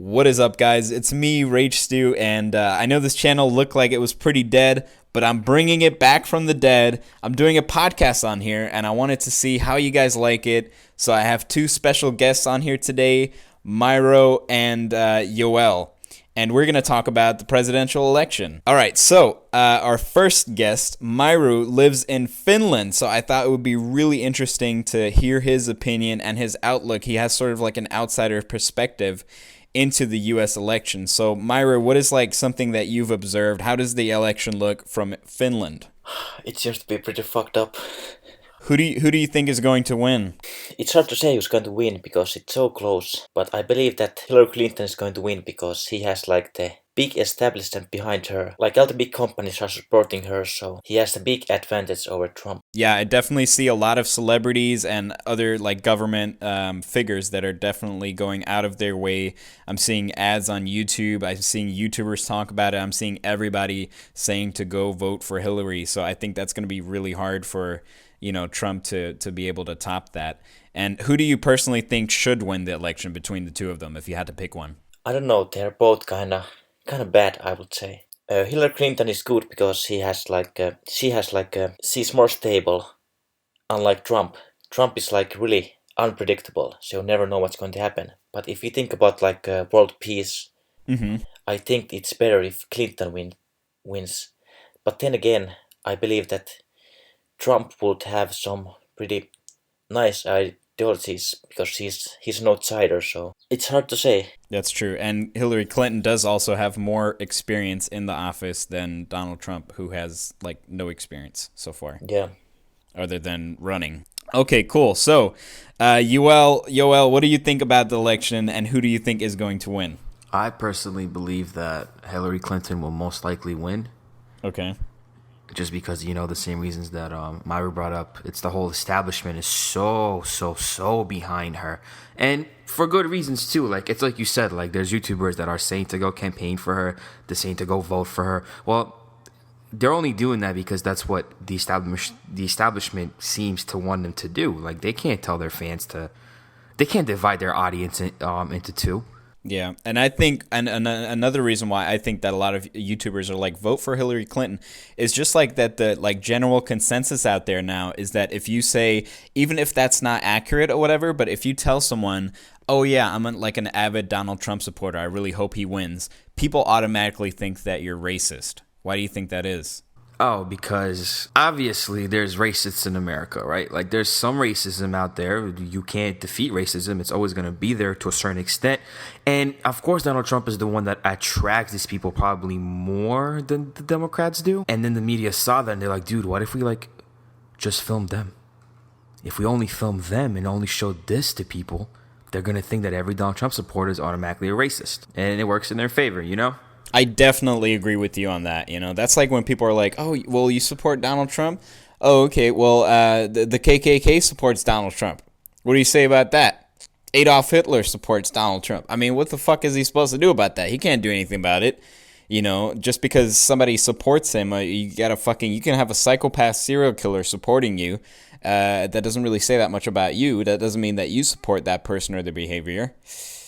What is up, guys? It's me, Rage Stew, and I know this channel looked like it was pretty dead, but I'm bringing it back from the dead. I'm doing a podcast on here, and I wanted to see how you guys like it. So I have two special guests on here today, Mairou and Yoel, and we're going to talk about the presidential election. All right, so our first guest, Mairou, lives in Finland, so I thought it would be really interesting to hear his opinion and his outlook. He has sort of like an outsider perspective into the U.S. election. So, Mairou, what is like something that you've observed? How does the election look from Finland? It seems to be pretty fucked up. Who do you think is going to win? It's hard to say who's going to win because it's so close. But I believe that Hillary Clinton is going to win because he has like the big establishment behind her. Like all the big companies are supporting her, so he has a big advantage over Trump. Yeah, I definitely see a lot of celebrities and other like government figures that are definitely going out of their way. I'm seeing ads on YouTube. I'm seeing YouTubers talk about it. I'm seeing everybody saying to go vote for Hillary. So I think that's going to be really hard for Trump to be able to top that. And who do you personally think should win the election between the two of them if you had to pick one? I don't know, they're both kind of bad, I would say. Hillary Clinton is good because she's more stable, unlike Trump. Trump is like really unpredictable, so you never know what's going to happen. But if you think about like world peace, I think it's better if Clinton wins. But then again, I believe that Trump would have some pretty nice ideologies because he's an outsider, so it's hard to say. That's true. And Hillary Clinton does also have more experience in the office than Donald Trump, who has like no experience so far. Yeah. Other than running. Okay, cool. So, Yoel, what do you think about the election and who do you think is going to win? I personally believe that Hillary Clinton will most likely win. Okay. Just because, the same reasons that Mairou brought up. It's the whole establishment is so behind her. And for good reasons, too. Like, it's like you said, like, there's YouTubers that are saying to go campaign for her. They're saying to go vote for her. Well, they're only doing that because that's what the establishment seems to want them to do. Like, they can't tell their fans to... They can't divide their audience into two. Yeah, and I think and another reason why I think that a lot of YouTubers are like vote for Hillary Clinton is just like that the like general consensus out there now is that if you say, even if that's not accurate or whatever, but if you tell someone, oh yeah, I'm like an avid Donald Trump supporter, I really hope he wins, people automatically think that you're racist. Why do you think that is? Oh, because obviously there's racists in America, right? Like there's some racism out there. You can't defeat racism. It's always going to be there to a certain extent. And of course, Donald Trump is the one that attracts these people probably more than the Democrats do. And then the media saw that and they're like, dude, what if we like just filmed them? If we only film them and only show this to people, they're going to think that every Donald Trump supporter is automatically a racist. And it works in their favor, I definitely agree with you on that. That's like when people are like, oh, well, you support Donald Trump? Oh, okay, well, the KKK supports Donald Trump. What do you say about that? Adolf Hitler supports Donald Trump. I mean, what the fuck is he supposed to do about that? He can't do anything about it. Just because somebody supports him, you can have a psychopath serial killer supporting you. That doesn't really say that much about you. That doesn't mean that you support that person or their behavior.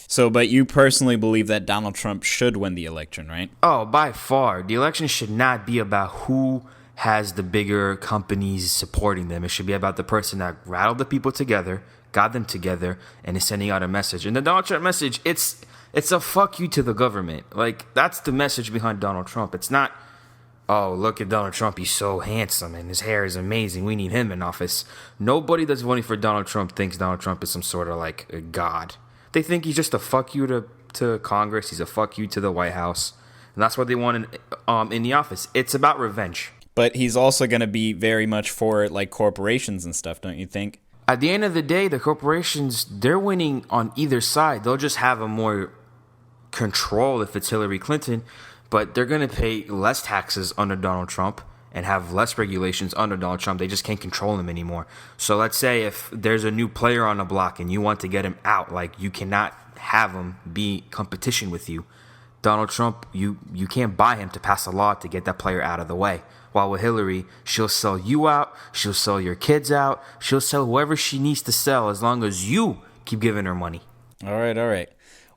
So, but you personally believe that Donald Trump should win the election, right? Oh, by far. The election should not be about who has the bigger companies supporting them. It should be about the person that rattled the people together, got them together, and is sending out a message. And the Donald Trump message, it's a fuck you to the government. Like, that's the message behind Donald Trump. It's not, oh, look at Donald Trump. He's so handsome and his hair is amazing. We need him in office. Nobody that's voting for Donald Trump thinks Donald Trump is some sort of, like, a god. They think he's just a fuck you to Congress. He's a fuck you to the White House. And that's what they want in the office. It's about revenge. But he's also going to be very much for like corporations and stuff, don't you think? At the end of the day, the corporations, they're winning on either side. They'll just have a more control if it's Hillary Clinton. But they're going to pay less taxes under Donald Trump and have less regulations under Donald Trump. They just can't control him anymore. So let's say if there's a new player on the block and you want to get him out, like you cannot have him be competition with you. Donald Trump, you can't buy him to pass a law to get that player out of the way. While with Hillary, she'll sell you out, she'll sell your kids out, she'll sell whoever she needs to sell as long as you keep giving her money. All right.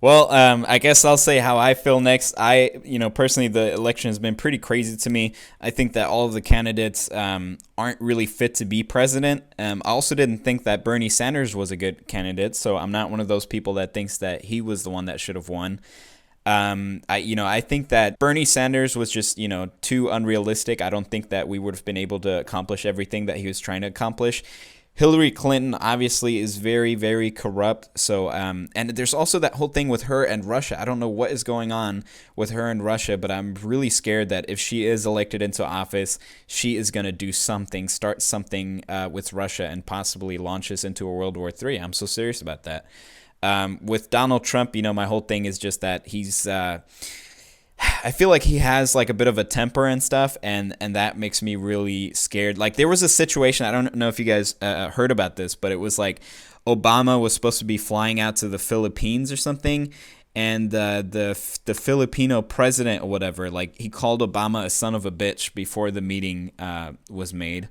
Well, I guess I'll say how I feel next. Personally, the election has been pretty crazy to me. I think that all of the candidates aren't really fit to be president. I also didn't think that Bernie Sanders was a good candidate, so I'm not one of those people that thinks that he was the one that should have won. I think that Bernie Sanders was just, too unrealistic. I don't think that we would have been able to accomplish everything that he was trying to accomplish. Hillary Clinton obviously is very, very corrupt. So, and there's also that whole thing with her and Russia. I don't know what is going on with her and Russia, but I'm really scared that if she is elected into office, she is going to do something, start something with Russia and possibly launch us into a World War III. I'm so serious about that. With Donald Trump, my whole thing is just that he's... I feel like he has like a bit of a temper and stuff, and that makes me really scared. Like there was a situation, I don't know if you guys heard about this, but it was like Obama was supposed to be flying out to the Philippines or something, and the Filipino president or whatever, like he called Obama a son of a bitch before the meeting was made.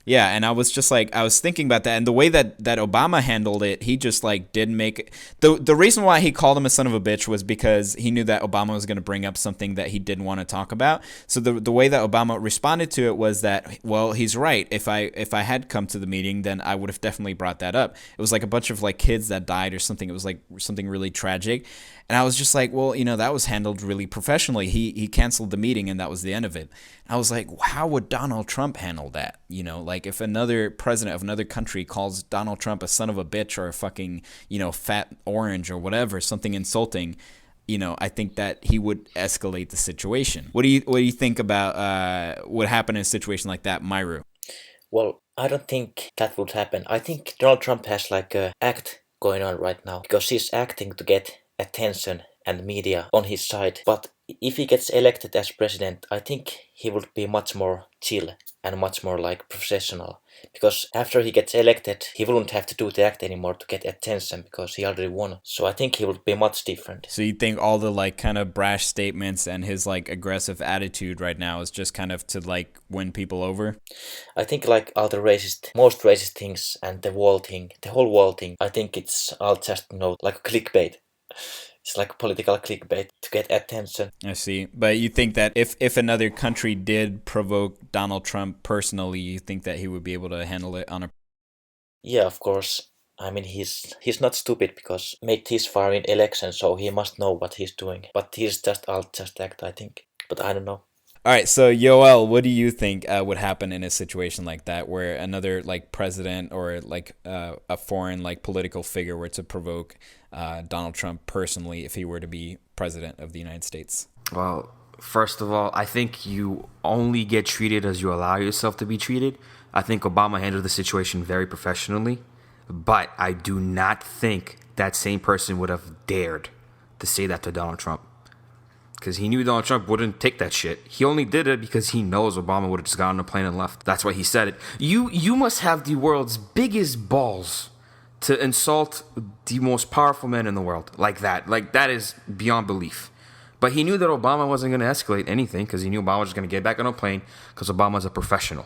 Yeah, and I was just like, I was thinking about that, and the way that Obama handled it, he just like didn't make it. The reason why he called him a son of a bitch was because he knew that Obama was going to bring up something that he didn't want to talk about. So the way that Obama responded to it was that, well, he's right. If I had come to the meeting, then I would have definitely brought that up. It was like a bunch of like kids that died or something. It was like something really tragic. And I was just like, well, that was handled really professionally. He canceled the meeting and that was the end of it. I was like, how would Donald Trump handle that? Like if another president of another country calls Donald Trump a son of a bitch or a fucking, fat orange or whatever, something insulting, I think that he would escalate the situation. What do you think about what happened in a situation like that, Mairou? Well, I don't think that would happen. I think Donald Trump has like a act going on right now because he's acting to get attention and media on his side. But if he gets elected as president, I think he would be much more chill and much more like professional. Because after he gets elected, he wouldn't have to do the act anymore to get attention because he already won. So I think he would be much different. So you think all the like kind of brash statements and his like aggressive attitude right now is just kind of to like win people over? I think like all the most racist things and the wall thing, the whole wall thing, I think it's all just, like clickbait. It's like political clickbait to get attention. I see. But you think that if another country did provoke Donald Trump personally, you think that he would be able to handle it on a... Yeah, of course. I mean, he's not stupid because made this far in election, so he must know what he's doing. But he's just act, I think. But I don't know. All right, so Yoel, what do you think would happen in a situation like that, where another like president or like a foreign like political figure were to provoke Donald Trump personally if he were to be president of the United States? Well, first of all, I think you only get treated as you allow yourself to be treated. I think Obama handled the situation very professionally, but I do not think that same person would have dared to say that to Donald Trump. Because he knew Donald Trump wouldn't take that shit. He only did it because he knows Obama would have just gotten on a plane and left. That's why he said it. You must have the world's biggest balls to insult the most powerful man in the world like that. Like, that is beyond belief. But he knew that Obama wasn't going to escalate anything because he knew Obama was just going to get back on a plane because Obama's a professional.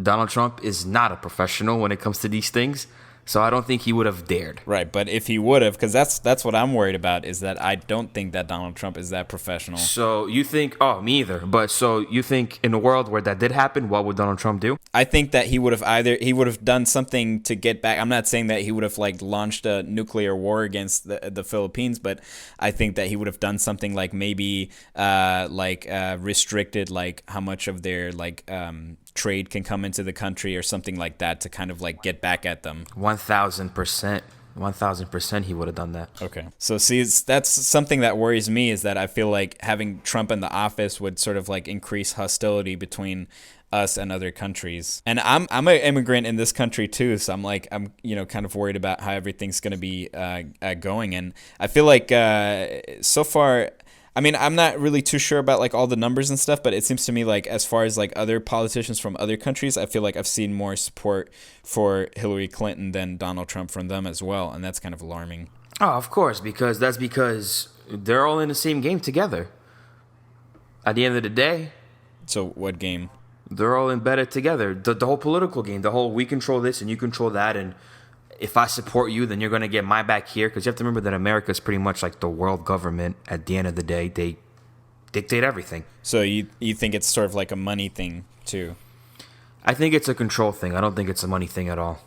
Donald Trump is not a professional when it comes to these things. So I don't think he would have dared. Right, but if he would have, because that's what I'm worried about, is that I don't think that Donald Trump is that professional. So you think, me either, but so you think in a world where that did happen, what would Donald Trump do? I think that he would have done something to get back. I'm not saying that he would have like launched a nuclear war against the Philippines, but I think that he would have done something like maybe restricted like how much of their like trade can come into the country or something like that to kind of like get back at them. 1,000%. 1,000% he would have done that. Okay. So see, that's something that worries me, is that I feel like having Trump in the office would sort of like increase hostility between us and other countries. And I'm an immigrant in this country too, so I'm kind of worried about how everything's going to be going. And I feel like so far, I mean, I'm not really too sure about like all the numbers and stuff, but it seems to me like as far as like other politicians from other countries, I feel like I've seen more support for Hillary Clinton than Donald Trump from them as well, and that's kind of alarming. Oh, of course, because they're all in the same game together. At the end of the day. So what game? They're all embedded together. The whole political game, the whole we control this and you control that, and if I support you, then you're going to get my back here. Because you have to remember that America is pretty much like the world government. At the end of the day, they dictate everything. So you think it's sort of like a money thing too? I think it's a control thing. I don't think it's a money thing at all.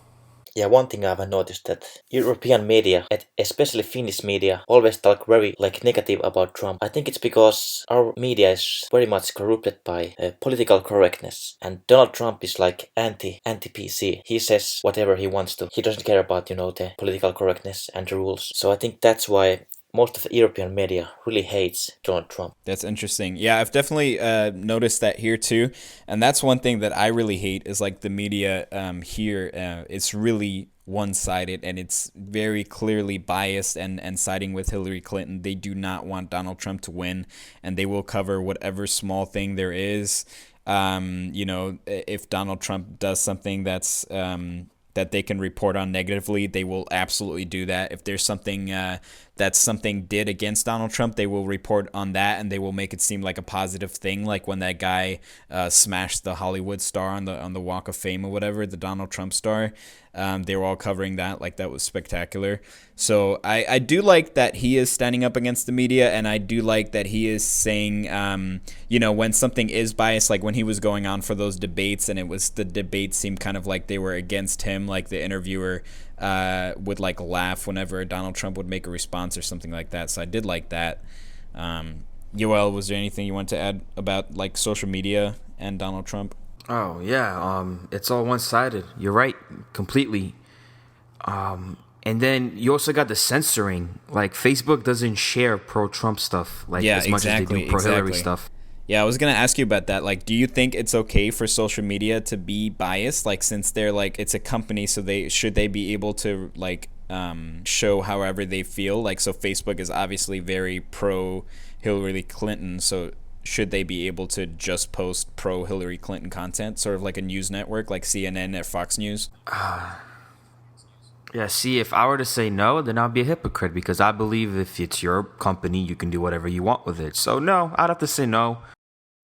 Yeah, one thing I've noticed that European media, especially Finnish media, always talk very negative about Trump. I think it's because our media is very much corrupted by political correctness, and Donald Trump is like anti PC. He says whatever he wants to. He doesn't care about the political correctness and the rules. So I think that's why most of the European media really hates Donald Trump. That's interesting. Yeah, I've definitely noticed that here too, and that's one thing that I really hate is like the media here. It's really one-sided, and it's very clearly biased and siding with Hillary Clinton. They do not want Donald Trump to win, and they will cover whatever small thing there is. If Donald Trump does something that's that they can report on negatively, they will absolutely do that. If there's something something did against Donald Trump, they will report on that, and they will make it seem like a positive thing, like when that guy smashed the Hollywood star on the Walk of Fame or whatever, the Donald Trump star. They were all covering that like that was spectacular. So I do like that he is standing up against the media, and I do like that he is saying, when something is biased, like when he was going on for those debates, and the debates seemed kind of like they were against him, like the interviewer would like laugh whenever Donald Trump would make a response or something like that. So I did like that. Yoel, was there anything you want to add about like social media and Donald Trump? Oh yeah, it's all one-sided. You're right, completely. And then you also got the censoring. Like Facebook doesn't share pro-Trump stuff as much as they do pro-Hillary stuff. Yeah, I was gonna ask you about that. Like, do you think it's okay for social media to be biased? Like, since they're like it's a company, so should they be able to like show however they feel? Like, so Facebook is obviously very pro Hillary Clinton, so should they be able to just post pro Hillary Clinton content, sort of like a news network like CNN or Fox News? Yeah, see, if I were to say no, then I'd be a hypocrite, because I believe if it's your company, you can do whatever you want with it. So no, I'd have to say no.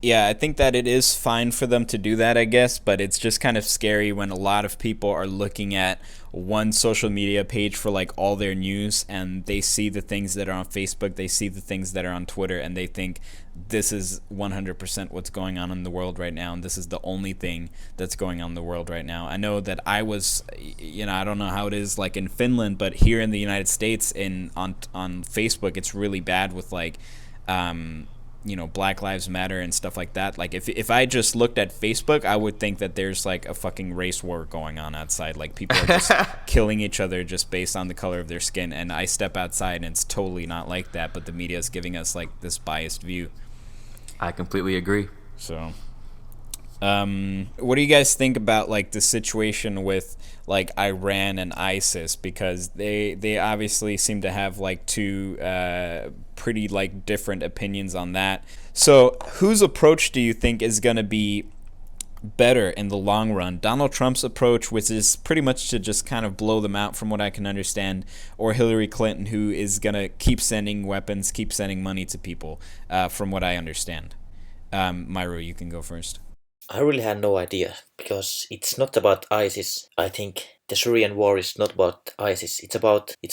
Yeah, I think that it is fine for them to do that, I guess, but it's just kind of scary when a lot of people are looking at one social media page for like all their news, and they see the things that are on Facebook, they see the things that are on Twitter, and they think this is 100% what's going on in the world right now, and this is the only thing that's going on in the world right now. I know that I don't know how it is like in Finland, but here in the United States on Facebook, it's really bad with like Black Lives Matter and stuff like that. Like if I just looked at Facebook, I would think that there's like a fucking race war going on outside. Like people are just killing each other just based on the color of their skin. And I step outside and it's totally not like that. But the media is giving us like this biased view. I completely agree. So, what do you guys think about like the situation with like Iran and ISIS? Because they obviously seem to have like two pretty like different opinions on that. So whose approach do you think is going to be better in the long run? Donald Trump's approach, which is pretty much to just kind of blow them out from what I can understand, or Hillary Clinton, who is going to keep sending weapons, keep sending money to people, from what I understand. Mairou, you can go first. I really had no idea, because it's not about ISIS. I think the Syrian war is not about ISIS. It's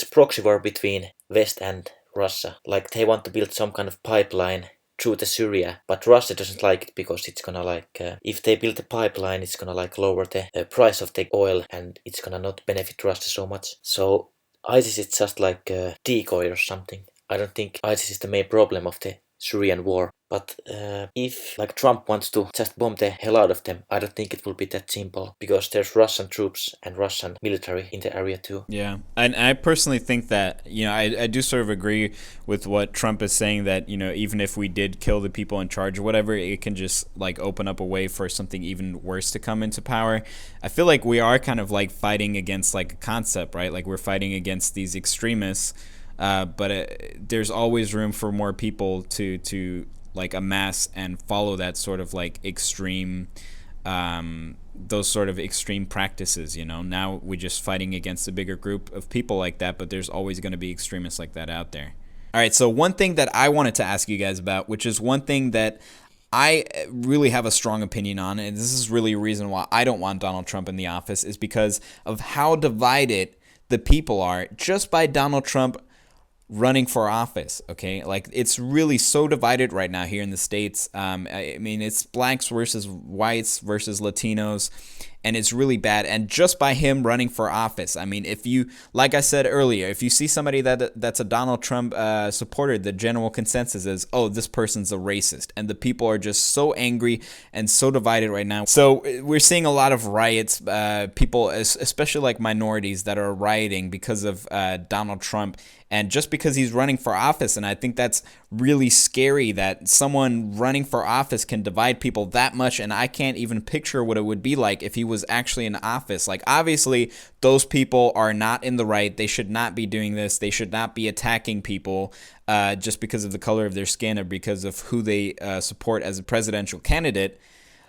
a proxy war between West and Russia. Like they want to build some kind of pipeline through the Syria, but Russia doesn't like it because it's gonna if they build a pipeline, it's gonna lower the price of the oil, and it's gonna not benefit Russia so much. So ISIS is just like a decoy or something. I don't think ISIS is the main problem of the Syrian war. But if Trump wants to just bomb the hell out of them, I don't think it will be that simple, because there's Russian troops and Russian military in the area too. Yeah, and I personally think that I do sort of agree with what Trump is saying, that even if we did kill the people in charge or whatever, it can just open up a way for something even worse to come into power. I feel like we are kind of fighting against a concept, right? Like we're fighting against these extremists, but there's always room for more people to amass and follow that sort of extreme those sort of extreme practices. Now we're just fighting against a bigger group of people like that, but there's always going to be extremists like that out there. All right, so one thing that I wanted to ask you guys about, which is one thing that I really have a strong opinion on, and this is really a reason why I don't want Donald Trump in the office, is because of how divided the people are just by Donald Trump running for office. Okay, like it's really so divided right now here in the States. I mean, it's blacks versus whites versus Latinos, and it's really bad. And just by him running for office, I mean, if you, like I said earlier, if you see somebody that's a Donald Trump supporter, the general consensus is, oh, this person's a racist, and the people are just so angry and so divided right now. So we're seeing a lot of riots, people, especially like minorities, that are rioting because of Donald Trump. And just because he's running for office, and I think that's really scary that someone running for office can divide people that much, and I can't even picture what it would be like if he was actually in office. Like, obviously, those people are not in the right. They should not be doing this. They should not be attacking people just because of the color of their skin or because of who they support as a presidential candidate.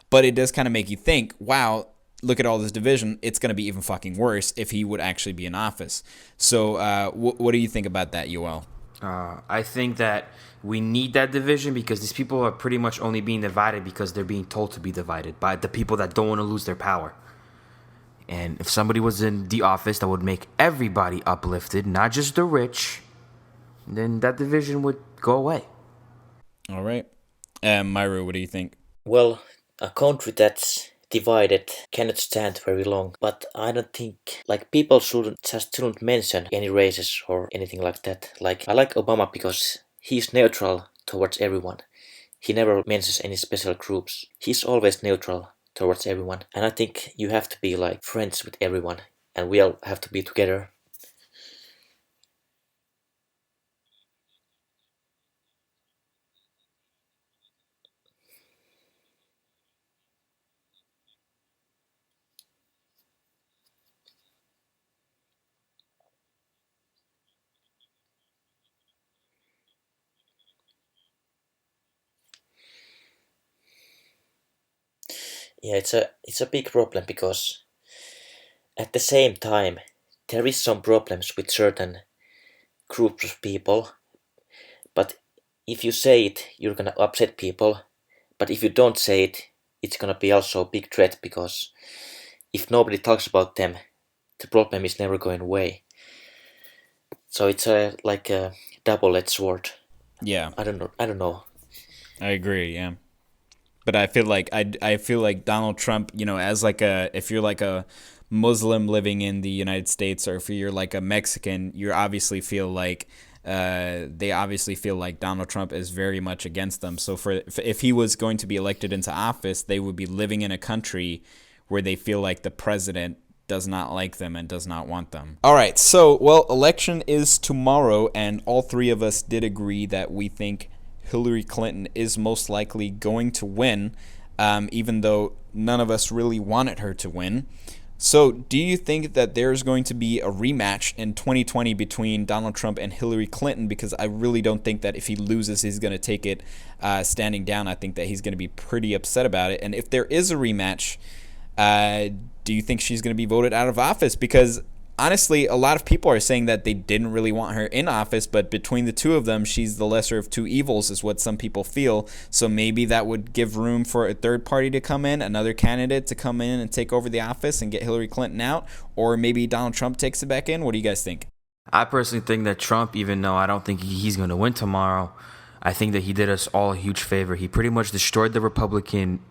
But it does kind of make you think, wow, look at all this division. It's going to be even fucking worse if he would actually be in office. So what do you think about that, Yoel? I think that we need that division because these people are pretty much only being divided because they're being told to be divided by the people that don't want to lose their power. And if somebody was in the office that would make everybody uplifted, not just the rich, then that division would go away. All right. Mairou, what do you think? Well, a country that's divided cannot stand very long, but I don't think like people shouldn't mention any races or anything like that. Like, I like Obama because he's neutral towards everyone. He never mentions any special groups. He's always neutral towards everyone, and I think you have to be like friends with everyone, and we all have to be together. Yeah, it's a big problem because at the same time there is some problems with certain groups of people, but if you say it, you're gonna upset people. But if you don't say it, it's gonna be also a big threat because if nobody talks about them, the problem is never going away. So it's like a double-edged sword. Yeah, I don't know. I don't know. I agree. Yeah. But I feel like I feel like Donald Trump, as like if you're like a Muslim living in the United States, or if you're like a Mexican, you obviously feel like they obviously feel like Donald Trump is very much against them. So if he was going to be elected into office, they would be living in a country where they feel like the president does not like them and does not want them. All right, so election is tomorrow, and all three of us did agree that we think Hillary Clinton is most likely going to win, even though none of us really wanted her to win. So do you think that there's going to be a rematch in 2020 between Donald Trump and Hillary Clinton? Because I really don't think that if he loses, he's going to take it standing down. I think that he's going to be pretty upset about it. And if there is a rematch, do you think she's going to be voted out of office? Because honestly, a lot of people are saying that they didn't really want her in office, but between the two of them, she's the lesser of two evils, is what some people feel. So maybe that would give room for a third party to come in, another candidate to come in and take over the office and get Hillary Clinton out, or maybe Donald Trump takes it back in. What do you guys think? I personally think that Trump, even though I don't think he's going to win tomorrow, I think that he did us all a huge favor. He pretty much destroyed the Republican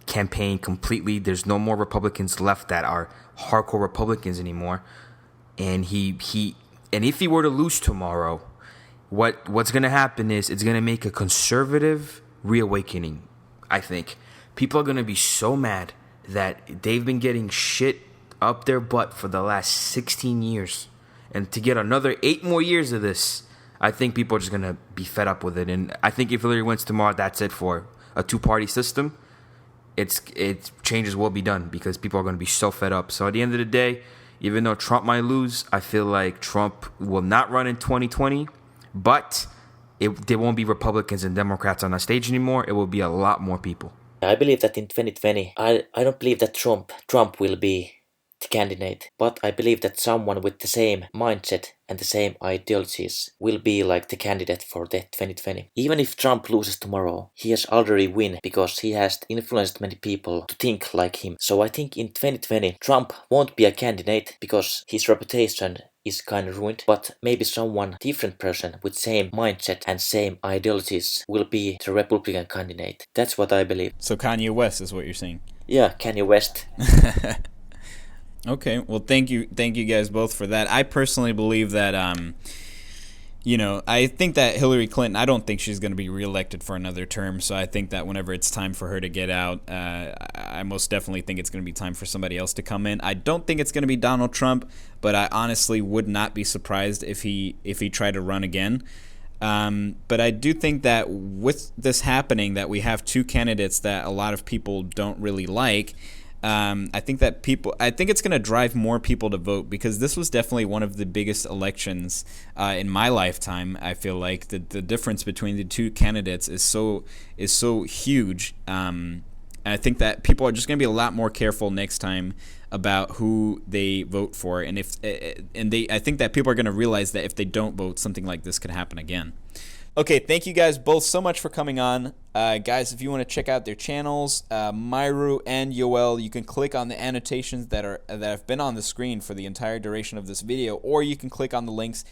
campaign completely. There's no more Republicans left that are hardcore Republicans anymore. And and if he were to lose tomorrow, what's gonna happen is it's gonna make a conservative reawakening. I think people are gonna be so mad that they've been getting shit up their butt for the last 16 years, and to get another 8 more years of this, I think people are just gonna be fed up with it. And I think if Hillary wins tomorrow, that's it for a 2-party system. Changes will be done because people are gonna be so fed up. So at the end of the day, even though Trump might lose, I feel like Trump will not run in 2020, but there won't be Republicans and Democrats on the stage anymore. It will be a lot more people. I believe that in 2020, I don't believe that Trump will be the candidate, but I believe that someone with the same mindset and the same ideologies will be like the candidate for the 2020. Even if Trump loses tomorrow, he has already won because he has influenced many people to think like him. So I think in 2020, Trump won't be a candidate because his reputation is kind of ruined, but maybe someone different person with same mindset and same ideologies will be the Republican candidate. That's what I believe. So Kanye West is what you're saying. Yeah, Kanye West. Okay, well, thank you guys both for that. I personally believe that, I think that Hillary Clinton, I don't think she's going to be reelected for another term. So I think that whenever it's time for her to get out, I most definitely think it's going to be time for somebody else to come in. I don't think it's going to be Donald Trump, but I honestly would not be surprised if he tried to run again. But I do think that with this happening, that we have two candidates that a lot of people don't really like. I think it's going to drive more people to vote, because this was definitely one of the biggest elections in my lifetime. I feel like the difference between the two candidates is so huge. And I think that people are just going to be a lot more careful next time about who they vote for, and I think that people are going to realize that if they don't vote, something like this could happen again. Okay, thank you guys both so much for coming on. Guys, if you want to check out their channels, Mairou and Yoel, you can click on the annotations that have been on the screen for the entire duration of this video, or you can click on the links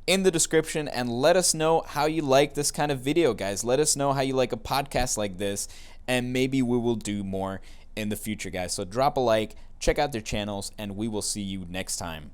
in the description and let us know how you like this kind of video, guys. Let us know how you like a podcast like this, and maybe we will do more in the future, guys. So drop a like, check out their channels, and we will see you next time.